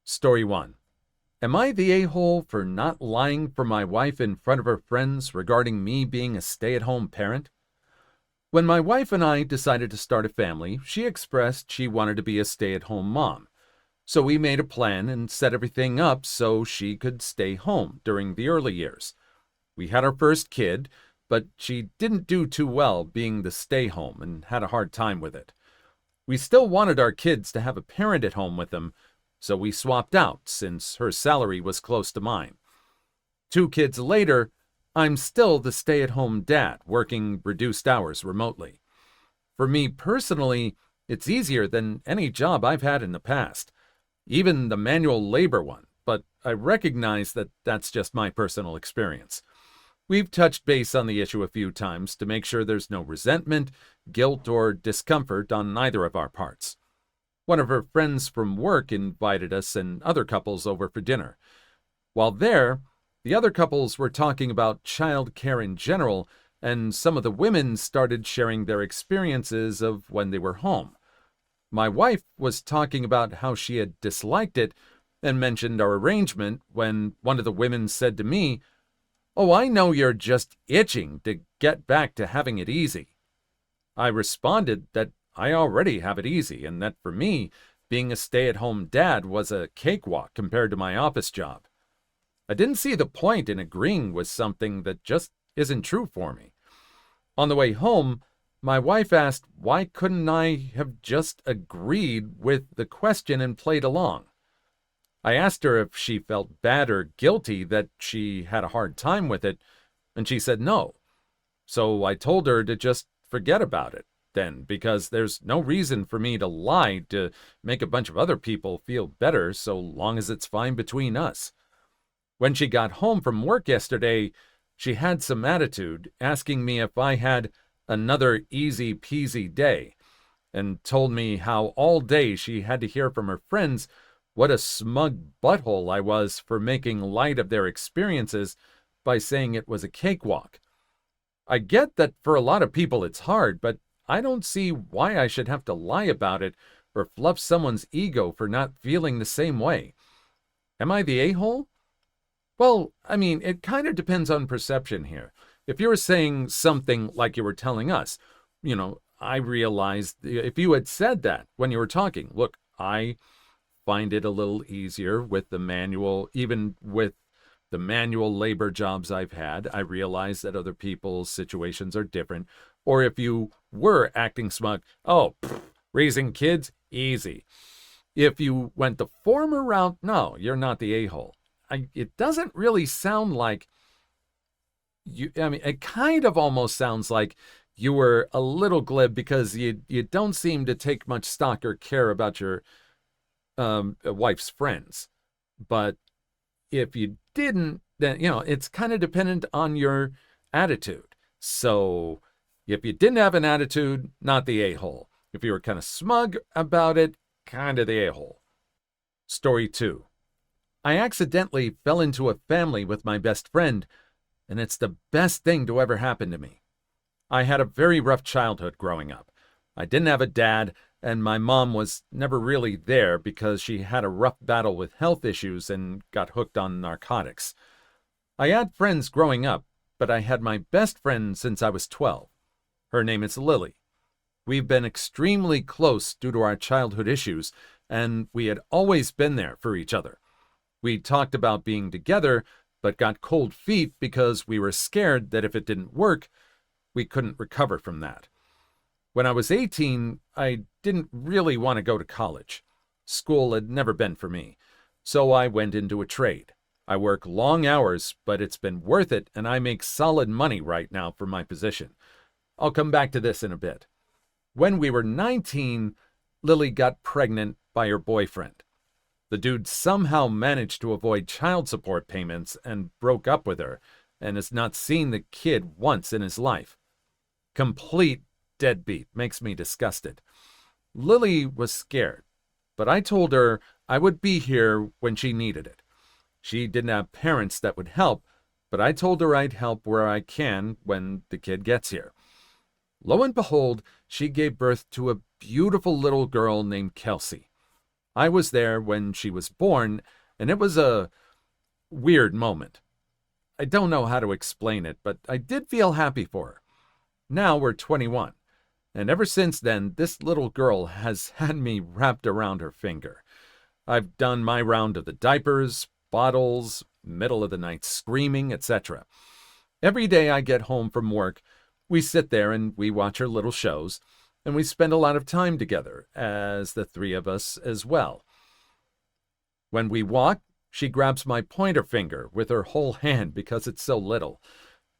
Story 1. Am I the a-hole for not lying for my wife in front of her friends regarding me being a stay-at-home parent? When my wife and I decided to start a family, she expressed she wanted to be a stay-at-home mom. So we made a plan and set everything up so she could stay home during the early years. We had our first kid, but she didn't do too well being the stay-home and had a hard time with it. We still wanted our kids to have a parent at home with them, so we swapped out since her salary was close to mine. 2 kids later, I'm still the stay-at-home dad working reduced hours remotely. For me personally, it's easier than any job I've had in the past, even the manual labor one, but I recognize that that's just my personal experience. We've touched base on the issue a few times to make sure there's no resentment, guilt, or discomfort on neither of our parts. One of her friends from work invited us and other couples over for dinner. While there, the other couples were talking about child care in general, and some of the women started sharing their experiences of when they were home. My wife was talking about how she had disliked it and mentioned our arrangement when one of the women said to me, "Oh, I know you're just itching to get back to having it easy." I responded that I already have it easy, and that for me, being a stay-at-home dad was a cakewalk compared to my office job. I didn't see the point in agreeing with something that just isn't true for me. On the way home, my wife asked why couldn't I have just agreed with the question and played along. I asked her if she felt bad or guilty that she had a hard time with it, and she said no. So I told her to just forget about it then, because there's no reason for me to lie to make a bunch of other people feel better so long as it's fine between us. When she got home from work yesterday, she had some attitude, asking me if I had another easy-peasy day, and told me how all day she had to hear from her friends what a smug butthole I was for making light of their experiences by saying it was a cakewalk. I get that for a lot of people it's hard, but I don't see why I should have to lie about it or fluff someone's ego for not feeling the same way. Am I the a-hole? Well, it kind of depends on perception here. If you were saying something like you were telling us, I realized if you had said that when you were talking, look, I find it a little easier with the manual, even with the manual labor jobs I've had. I realize that other people's situations are different. Or if you were acting smug, raising kids, easy. If you went the former route, no, you're not the a-hole. It doesn't really sound like you. It kind of almost sounds like you were a little glib because you don't seem to take much stock or care about your wife's friends. But if you didn't, then, it's kind of dependent on your attitude. So if you didn't have an attitude, not the a-hole. If you were kind of smug about it, kind of the a-hole. Story 2. I accidentally fell into a family with my best friend, and it's the best thing to ever happen to me. I had a very rough childhood growing up. I didn't have a dad, and my mom was never really there because she had a rough battle with health issues and got hooked on narcotics. I had friends growing up, but I had my best friend since I was 12. Her name is Lily. We've been extremely close due to our childhood issues, and we had always been there for each other. We talked about being together, but got cold feet because we were scared that if it didn't work, we couldn't recover from that. When I was 18, I didn't really want to go to college. School had never been for me, so I went into a trade. I work long hours, but it's been worth it, and I make solid money right now for my position. I'll come back to this in a bit. When we were 19, Lily got pregnant by her boyfriend. The dude somehow managed to avoid child support payments and broke up with her, and has not seen the kid once in his life. Complete deadbeat, makes me disgusted. Lily was scared, but I told her I would be here when she needed it. She didn't have parents that would help, but I told her I'd help where I can when the kid gets here. Lo and behold, she gave birth to a beautiful little girl named Kelsey. I was there when she was born, and it was a weird moment. I don't know how to explain it, but I did feel happy for her. Now we're 21, and ever since then, this little girl has had me wrapped around her finger. I've done my round of the diapers, bottles, middle of the night screaming, etc. Every day I get home from work, we sit there and we watch her little shows, and we spend a lot of time together, as the three of us as well. When we walk, she grabs my pointer finger with her whole hand because it's so little.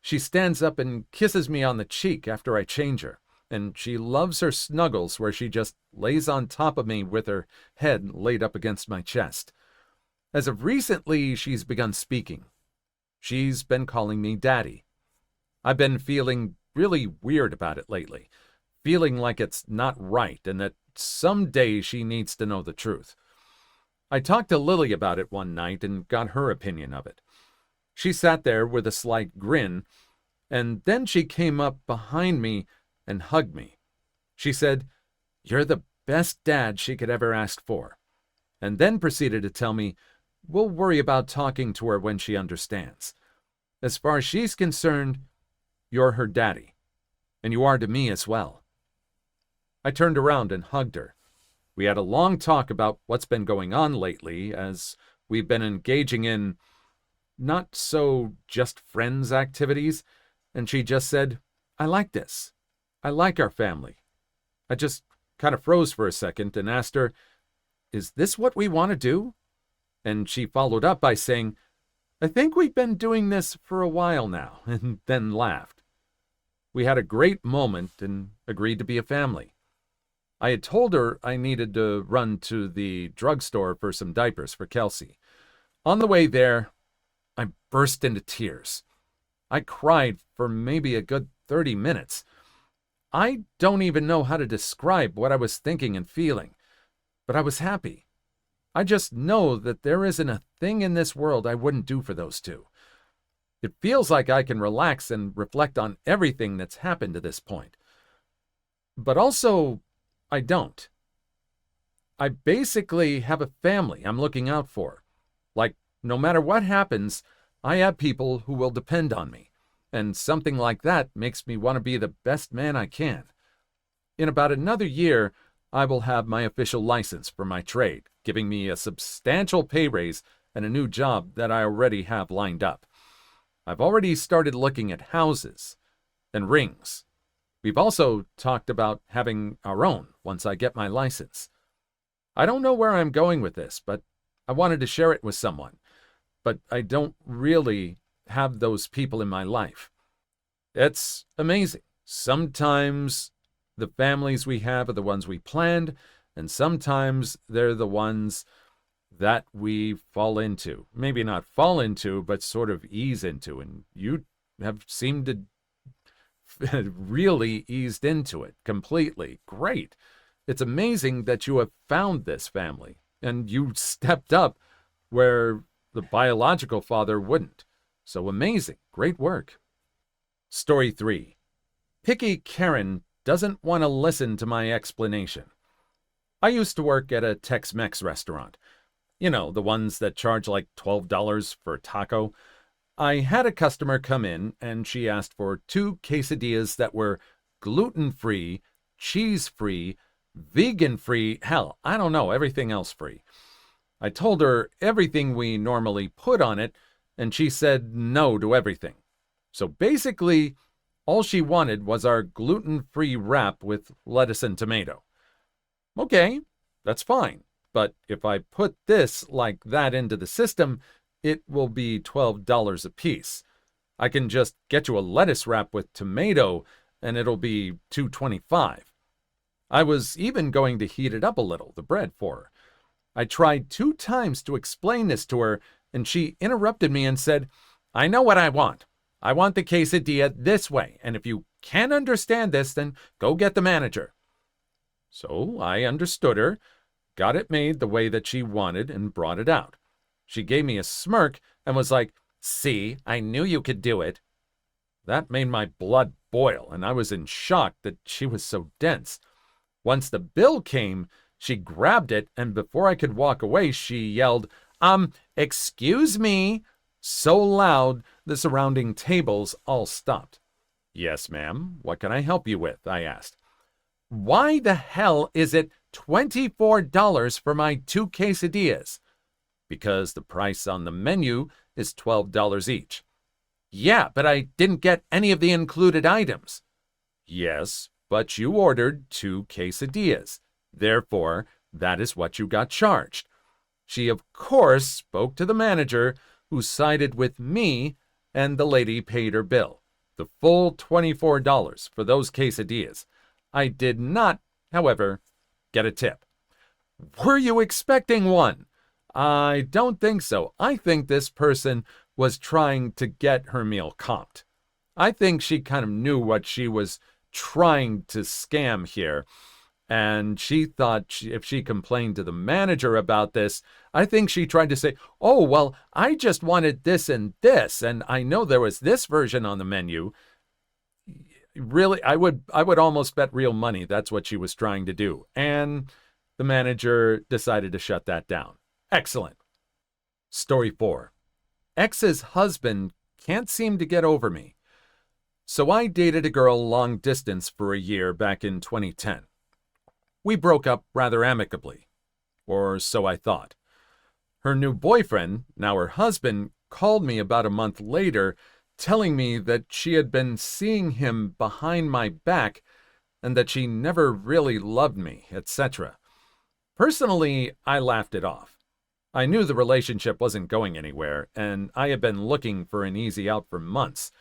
She stands up and kisses me on the cheek after I change her, and she loves her snuggles where she just lays on top of me with her head laid up against my chest. As of recently, she's begun speaking. She's been calling me Daddy. I've been feeling really weird about it lately, feeling like it's not right and that someday she needs to know the truth. I talked to Lily about it one night and got her opinion of it. She sat there with a slight grin, and then she came up behind me and hugged me. She said, "You're the best dad she could ever ask for," and then proceeded to tell me, "We'll worry about talking to her when she understands. As far as she's concerned, you're her daddy, and you are to me as well." I turned around and hugged her. We had a long talk about what's been going on lately, as we've been engaging in not so just friends activities, and she just said, "I like this. I like our family." I just kind of froze for a second and asked her, "Is this what we want to do?" And she followed up by saying, "I think we've been doing this for a while now," and then laughed. We had a great moment and agreed to be a family. I had told her I needed to run to the drugstore for some diapers for Kelsey. On the way there, I burst into tears. I cried for maybe a good 30 minutes. I don't even know how to describe what I was thinking and feeling, but I was happy. I just know that there isn't a thing in this world I wouldn't do for those two. It feels like I can relax and reflect on everything that's happened to this point. But also, I don't. I basically have a family I'm looking out for. Like, no matter what happens, I have people who will depend on me, and something like that makes me want to be the best man I can. In about another year, I will have my official license for my trade, giving me a substantial pay raise and a new job that I already have lined up. I've already started looking at houses and rings. We've also talked about having our own once I get my license. I don't know where I'm going with this, but I wanted to share it with someone. But I don't really have those people in my life. It's amazing. Sometimes the families we have are the ones we planned, and sometimes they're the ones that we fall into. Maybe not fall into, but sort of ease into. And you have seemed to really eased into it completely. Great. It's amazing that you have found this family and you stepped up where the biological father wouldn't. So amazing. Great work. Story 3. Picky Karen doesn't want to listen to my explanation. I used to work at a Tex-Mex restaurant. You know, the ones that charge like $12 for a taco. I had a customer come in and she asked for 2 quesadillas that were gluten-free, cheese-free, vegan-free, hell, I don't know, everything else free. I told her everything we normally put on it, and she said no to everything. So basically, all she wanted was our gluten-free wrap with lettuce and tomato. Okay, that's fine, but if I put this like that into the system, it will be $12 a piece. I can just get you a lettuce wrap with tomato, and it'll be $2.25. I was even going to heat it up a little, the bread, for her. I tried 2 times to explain this to her, and she interrupted me and said, "I know what I want. I want the quesadilla this way, and if you can't understand this, then go get the manager." So I understood her, got it made the way that she wanted, and brought it out. She gave me a smirk and was like, "See, I knew you could do it." That made my blood boil, and I was in shock that she was so dense. Once the bill came, She grabbed it, and before I could walk away, she yelled, excuse me, so loud the surrounding tables all stopped. Yes, ma'am. What can I help you with? I asked. Why the hell is it $24 for my 2 quesadillas? Because the price on the menu is $12 each. Yeah, but I didn't get any of the included items. Yes, but you ordered 2 quesadillas. Therefore, that is what you got charged. She, of course, spoke to the manager, who sided with me, and the lady paid her bill, the full $24 for those quesadillas. I did not, however, get a tip. Were you expecting one? I don't think so. I think this person was trying to get her meal comped. I think she kind of knew what she was trying to scam here, and she thought if she complained to the manager about this, I think she tried to say, oh, well, I just wanted this, and I know there was this version on the menu. Really, I would almost bet real money that's what she was trying to do. And the manager decided to shut that down. Excellent. Story 4. Ex's husband can't seem to get over me. So I dated a girl long distance for a year back in 2010. We broke up rather amicably, or so I thought. Her new boyfriend, now her husband, called me about a month later, telling me that she had been seeing him behind my back and that she never really loved me, etc. Personally, I laughed it off. I knew the relationship wasn't going anywhere, and I had been looking for an easy out for months.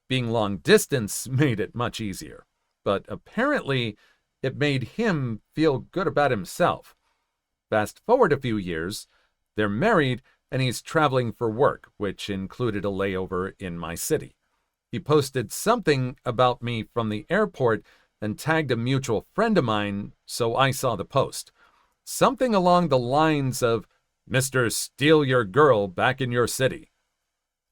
Being long distance made it much easier, but apparently it made him feel good about himself. Fast forward a few years, they're married, and he's traveling for work, which included a layover in my city. He posted something about me from the airport and tagged a mutual friend of mine, so I saw the post. Something along the lines of, Mr. Steal Your Girl back in your city.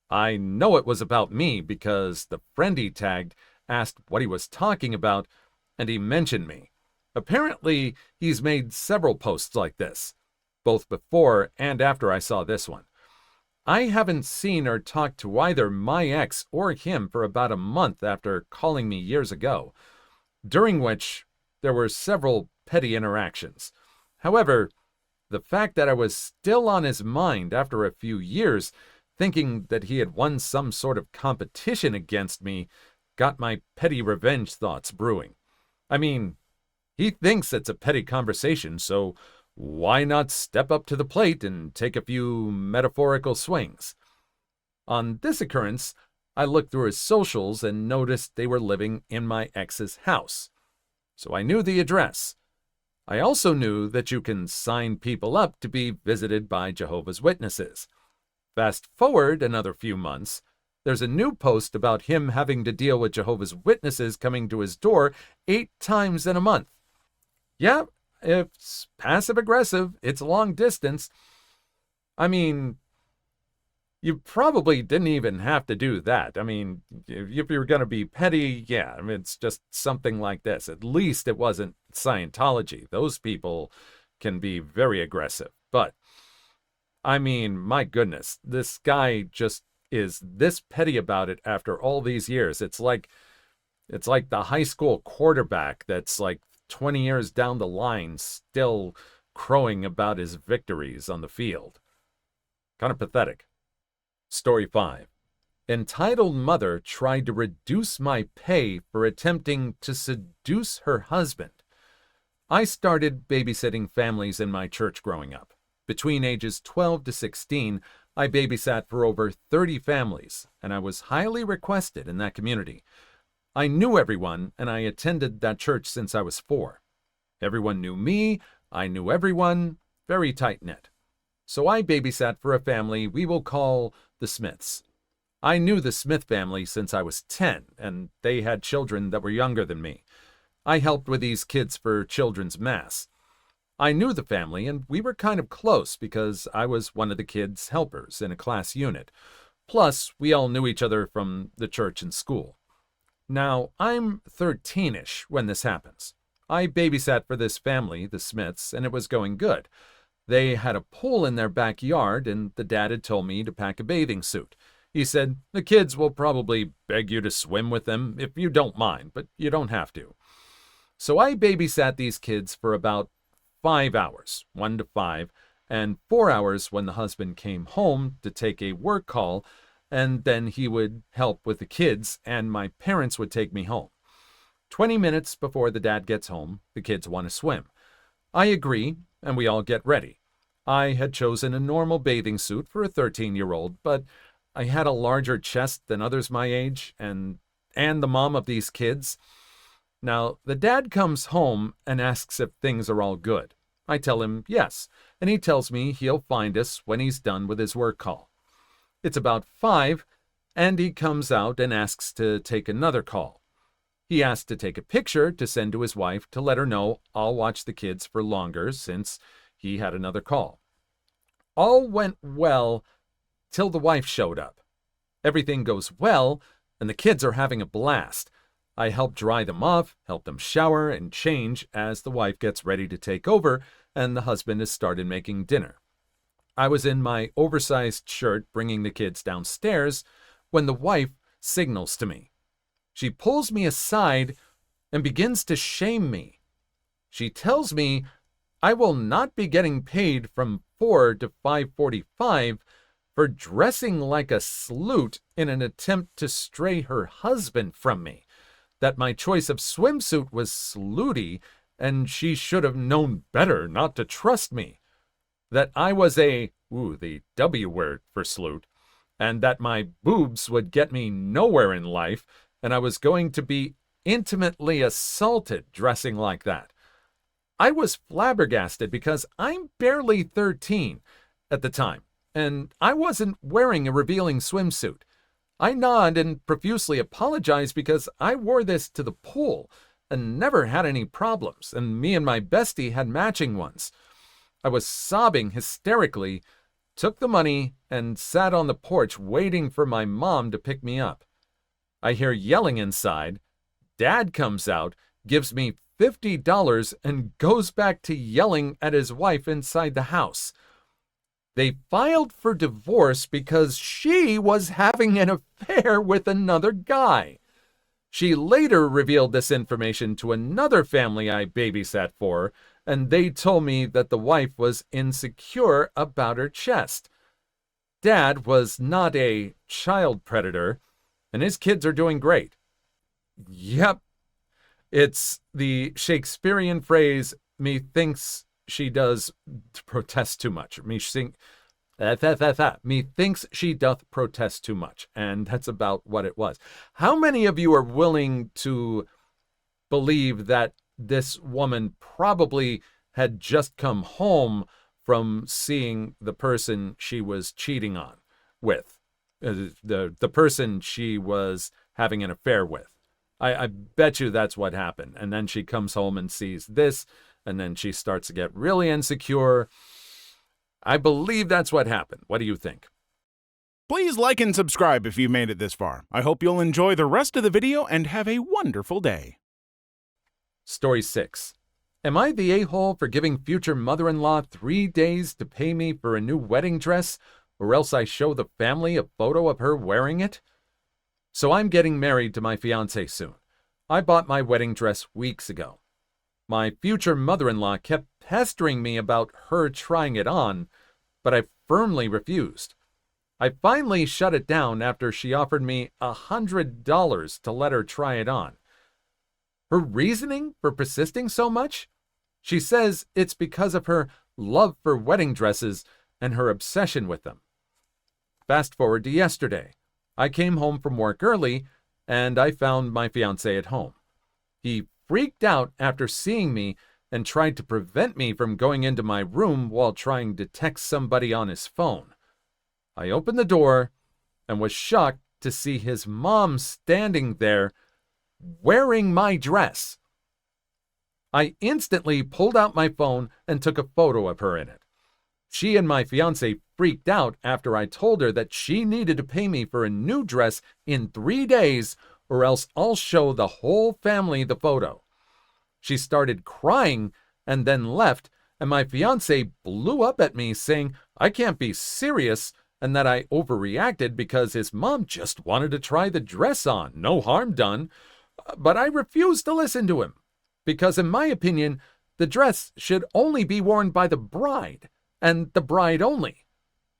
I know it was about me because the friend he tagged asked what he was talking about, and he mentioned me. Apparently, he's made several posts like this, both before and after I saw this one. I haven't seen or talked to either my ex or him for about a month after calling me years ago, during which there were several petty interactions. However, the fact that I was still on his mind after a few years, thinking that he had won some sort of competition against me, got my petty revenge thoughts brewing. I mean, he thinks it's a petty conversation, so why not step up to the plate and take a few metaphorical swings? On this occurrence, I looked through his socials and noticed they were living in my ex's house. So I knew the address. I also knew that you can sign people up to be visited by Jehovah's Witnesses. Fast forward another few months, there's a new post about him having to deal with Jehovah's Witnesses coming to his door 8 times in a month. Yeah, it's passive-aggressive, it's long distance. I mean, you probably didn't even have to do that. I mean, if you're going to be petty, yeah, I mean, it's just something like this. At least it wasn't Scientology. Those people can be very aggressive. But, I mean, my goodness, this guy just is this petty about it after all these years. It's like the high school quarterback that's like 20 years down the line still crowing about his victories on the field. Kind of pathetic. Story 5. Entitled mother tried to reduce my pay for attempting to seduce her husband. I started babysitting families in my church growing up. Between ages 12 to 16, I babysat for over 30 families, and I was highly requested in that community. I knew everyone, and I attended that church since I was 4. Everyone knew me, I knew everyone, very tight-knit. So I babysat for a family we will call the Smiths. I knew the Smith family since I was 10, and they had children that were younger than me. I helped with these kids for children's mass. I knew the family, and we were kind of close because I was one of the kids' helpers in a class unit. Plus, we all knew each other from the church and school. Now, I'm 13-ish when this happens. I babysat for this family, the Smiths, and it was going good. They had a pool in their backyard, and the dad had told me to pack a bathing suit. He said, "The kids will probably beg you to swim with them if you don't mind, but you don't have to." So I babysat these kids for about 5 hours, 1 to 5, and 4 hours when the husband came home to take a work call, and then he would help with the kids, and my parents would take me home. 20 minutes before the dad gets home, the kids want to swim. I agree, and we all get ready. I had chosen a normal bathing suit for a 13-year-old, but I had a larger chest than others my age, and the mom of these kids. Now, the dad comes home and asks if things are all good. I tell him yes, and he tells me he'll find us when he's done with his work call. It's about 5, and he comes out and asks to take another call. He asked to take a picture to send to his wife to let her know I'll watch the kids for longer since he had another call. All went well till the wife showed up. Everything goes well, and the kids are having a blast. I help dry them off, help them shower and change as the wife gets ready to take over, and the husband has started making dinner. I was in my oversized shirt bringing the kids downstairs when the wife signals to me. She pulls me aside and begins to shame me. She tells me I will not be getting paid from 4 to 5:45 for dressing like a sloot in an attempt to stray her husband from me, that my choice of swimsuit was slooty and she should have known better not to trust me, that I was the W word for sloot, and that my boobs would get me nowhere in life, and I was going to be intimately assaulted dressing like that. I was flabbergasted because I'm barely 13 at the time, and I wasn't wearing a revealing swimsuit. I nod and profusely apologize because I wore this to the pool and never had any problems, and me and my bestie had matching ones. I was sobbing hysterically, took the money, and sat on the porch waiting for my mom to pick me up. I hear yelling inside. Dad comes out, gives me $50, and goes back to yelling at his wife inside the house. They filed for divorce because she was having an affair with another guy. She later revealed this information to another family I babysat for, and they told me that the wife was insecure about her chest. Dad was not a child predator, and his kids are doing great. Yep, it's the Shakespearean phrase, "Methinks she does protest too much." Methinks she doth protest too much. And that's about what it was. How many of you are willing to believe that this woman probably had just come home from seeing the person she was cheating on with? The person she was having an affair with. I bet you that's what happened. And then she comes home and sees this, and then she starts to get really insecure. I believe that's what happened. What do you think? Please like and subscribe if you've made it this far. I hope you'll enjoy the rest of the video and have a wonderful day. Story 6. Am I the a-hole for giving future mother-in-law 3 days to pay me for a new wedding dress, or else I show the family a photo of her wearing it? So I'm getting married to my fiancé soon. I bought my wedding dress weeks ago. My future mother-in-law kept pestering me about her trying it on, but I firmly refused. I finally shut it down after she offered me $100 to let her try it on. Her reasoning for persisting so much? She says it's because of her love for wedding dresses and her obsession with them. Fast forward to yesterday. I came home from work early, and I found my fiancé at home. He freaked out after seeing me and tried to prevent me from going into my room while trying to text somebody on his phone. I opened the door and was shocked to see his mom standing there wearing my dress. I instantly pulled out my phone and took a photo of her in it. She and my fiancé freaked out after I told her that she needed to pay me for a new dress in 3 days, or else I'll show the whole family the photo. She started crying and then left, and my fiance blew up at me saying I can't be serious and that I overreacted because his mom just wanted to try the dress on, no harm done. But I refused to listen to him because, in my opinion, the dress should only be worn by the bride, and the bride only.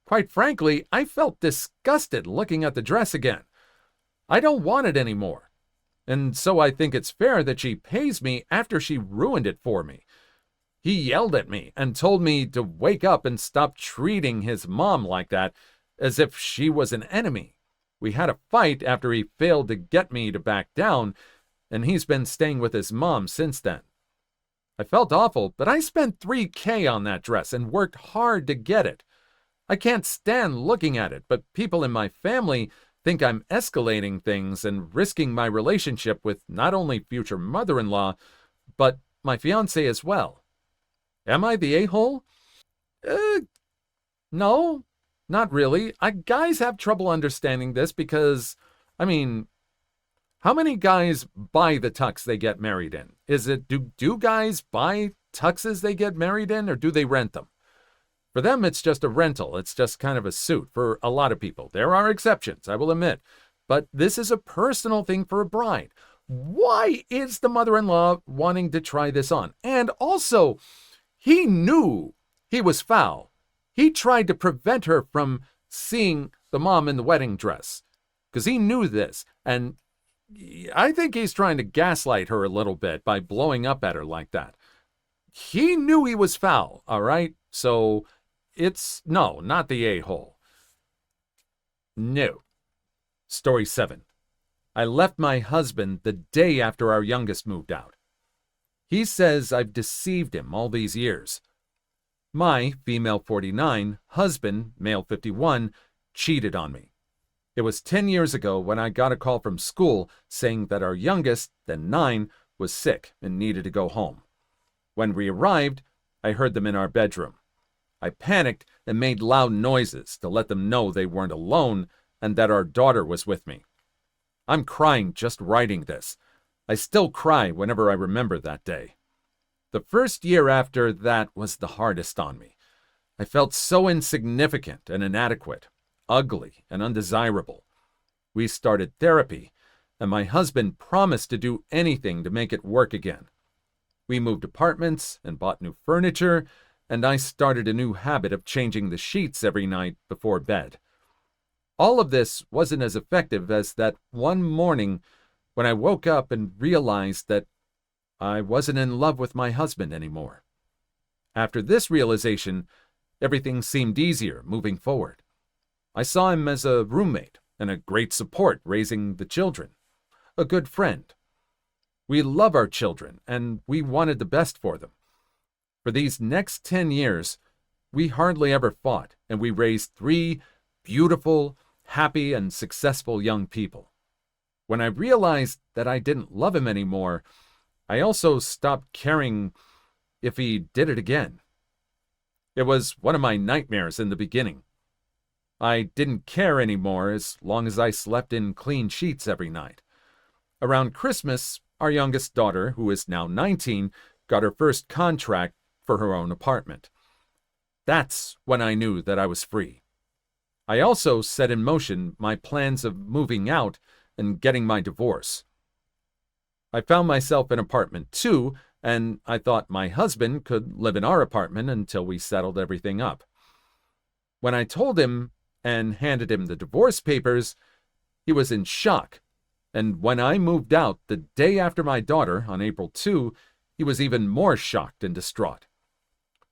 Quite frankly, I felt disgusted looking at the dress again. I don't want it anymore. And so I think it's fair that she pays me after she ruined it for me. He yelled at me and told me to wake up and stop treating his mom like that, as if she was an enemy. We had a fight after he failed to get me to back down, and he's been staying with his mom since then. I felt awful, but I spent $3,000 on that dress and worked hard to get it. I can't stand looking at it, but people in my family think I'm escalating things and risking my relationship with not only future mother-in-law, but my fiancé as well. Am I the a-hole? No, not really. Guys have trouble understanding this because, how many guys buy the tux they get married in? Do guys buy tuxes they get married in, or do they rent them? For them, it's just a rental. It's just kind of a suit for a lot of people. There are exceptions, I will admit. But this is a personal thing for a bride. Why is the mother-in-law wanting to try this on? And also, he knew he was foul. He tried to prevent her from seeing the mom in the wedding dress because he knew this. And I think he's trying to gaslight her a little bit by blowing up at her like that. He knew he was foul, all right? So no, not the a-hole. No. Story 7. I left my husband the day after our youngest moved out. He says I've deceived him all these years. My, female 49, husband, male 51, cheated on me. It was 10 years ago when I got a call from school saying that our youngest, then 9, was sick and needed to go home. When we arrived, I heard them in our bedroom. I panicked and made loud noises to let them know they weren't alone and that our daughter was with me. I'm crying just writing this. I still cry whenever I remember that day. The first year after that was the hardest on me. I felt so insignificant and inadequate, ugly and undesirable. We started therapy, and my husband promised to do anything to make it work again. We moved apartments and bought new furniture, and I started a new habit of changing the sheets every night before bed. All of this wasn't as effective as that one morning when I woke up and realized that I wasn't in love with my husband anymore. After this realization, everything seemed easier moving forward. I saw him as a roommate and a great support raising the children, a good friend. We love our children, and we wanted the best for them. For these next 10 years, we hardly ever fought, and we raised 3 beautiful, happy, and successful young people. When I realized that I didn't love him anymore, I also stopped caring if he did it again. It was one of my nightmares in the beginning. I didn't care anymore as long as I slept in clean sheets every night. Around Christmas, our youngest daughter, who is now 19, got her first contract for her own apartment. That's when I knew that I was free. I also set in motion my plans of moving out and getting my divorce. I found myself in apartment 2, and I thought my husband could live in our apartment until we settled everything up. When I told him and handed him the divorce papers, he was in shock, and when I moved out the day after my daughter, on April 2, he was even more shocked and distraught.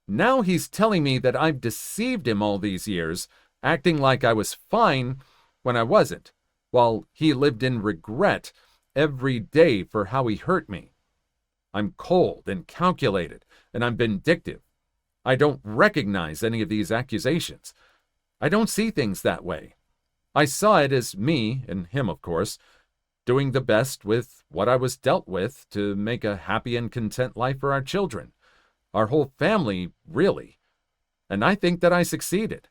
Now he's telling me that I've deceived him all these years, acting like I was fine when I wasn't, while he lived in regret every day for how he hurt me. I'm cold and calculated, and I'm vindictive. I don't recognize any of these accusations. I don't see things that way. I saw it as me, and him of course, doing the best with what I was dealt with to make a happy and content life for our children, our whole family, really. And I think that I succeeded.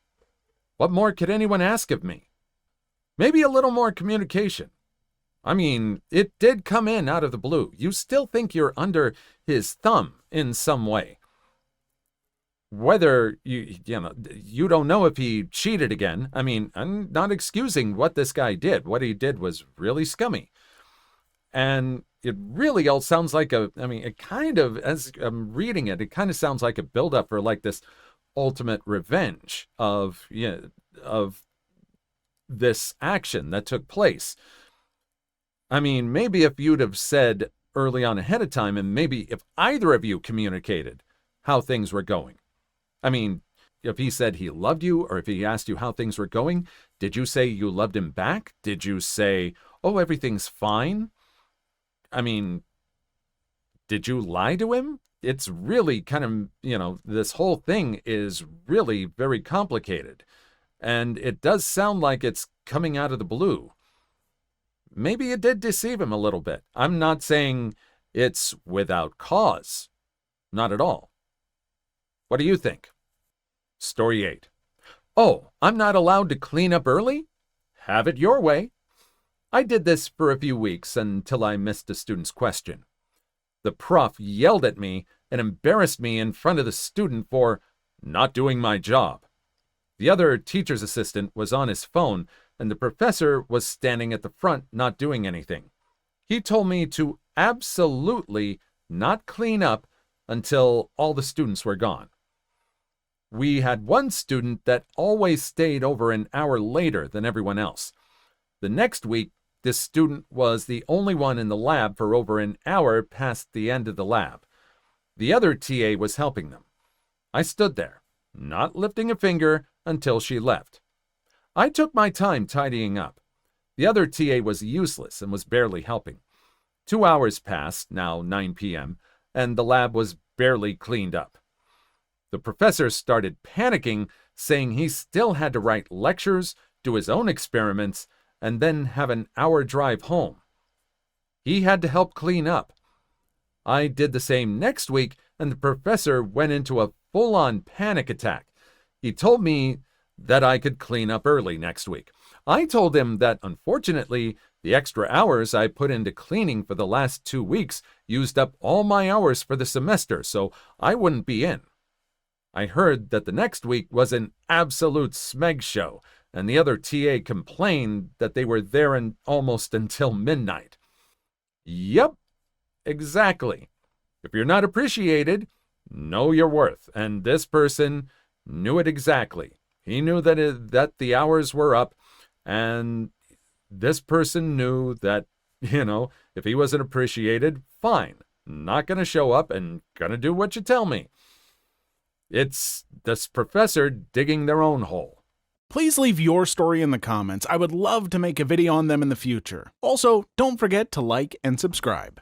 What more could anyone ask of me? Maybe a little more communication. I mean, it did come in out of the blue. You still think you're under his thumb in some way. Whether you don't know if he cheated again. I mean, I'm not excusing what this guy did. What he did was really scummy. And it really all sounds like it kind of, as I'm reading it, it kind of sounds like a buildup for like this ultimate revenge of of this action that took place. I mean, maybe if you'd have said early on ahead of time, and maybe if either of you communicated how things were going. I mean, if he said he loved you, or if he asked you how things were going, did you say you loved him back? Did you say, oh, everything's fine? I mean, did you lie to him? It's really kind of, this whole thing is really very complicated. And it does sound like it's coming out of the blue. Maybe it did deceive him a little bit. I'm not saying it's without cause. Not at all. What do you think? Story 8. Oh, I'm not allowed to clean up early? Have it your way. I did this for a few weeks until I missed a student's question. The prof yelled at me and embarrassed me in front of the student for not doing my job. The other teacher's assistant was on his phone, and the professor was standing at the front not doing anything. He told me to absolutely not clean up until all the students were gone. We had one student that always stayed over an hour later than everyone else. The next week, this student was the only one in the lab for over an hour past the end of the lab. The other TA was helping them. I stood there, not lifting a finger until she left. I took my time tidying up. The other TA was useless and was barely helping. 2 hours passed, now 9 p.m., and the lab was barely cleaned up. The professor started panicking, saying he still had to write lectures, do his own experiments, and then have an hour drive home. He had to help clean up. I did the same next week, and the professor went into a full-on panic attack. He told me that I could clean up early next week. I told him that, unfortunately, the extra hours I put into cleaning for the last 2 weeks used up all my hours for the semester, so I wouldn't be in. I heard that the next week was an absolute smeg show, and the other TA complained that they were there almost until midnight. Yep, exactly. If you're not appreciated, know your worth, and this person knew it exactly. He knew that the hours were up, and this person knew that, if he wasn't appreciated, fine. Not going to show up and going to do what you tell me. It's this professor digging their own hole. Please leave your story in the comments. I would love to make a video on them in the future. Also, don't forget to like and subscribe.